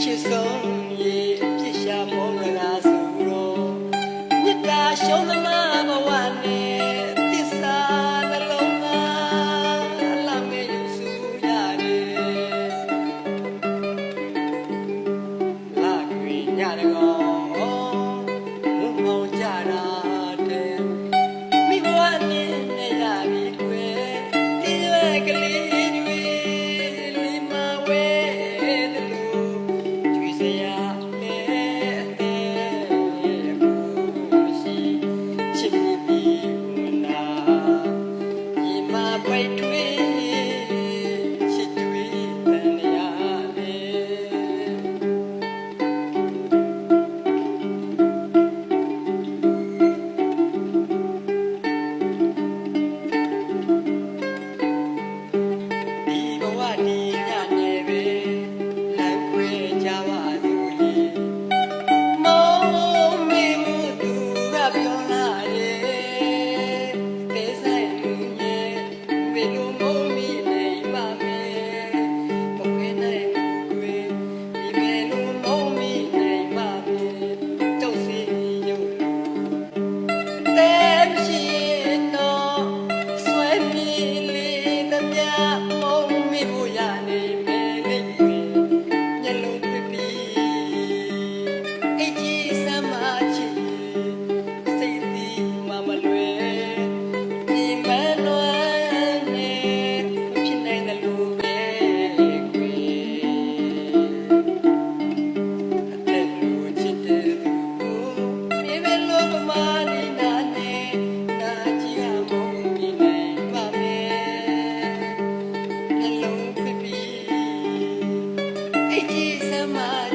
ချစ်ဆုံးရေပြစ်ရှာမောကရာဆိုတော့မြတ်တာရှုံးသမားဘဝနဲ့တစ္ဆာနှလုံးသားအလမေယူစုရတယ်လာခွေညတကောင်ဘုံမောင်ကြတာတဲ့မိဘဝနဲ့ရပြီကွယ်ဒီရွယ်ကလေးSama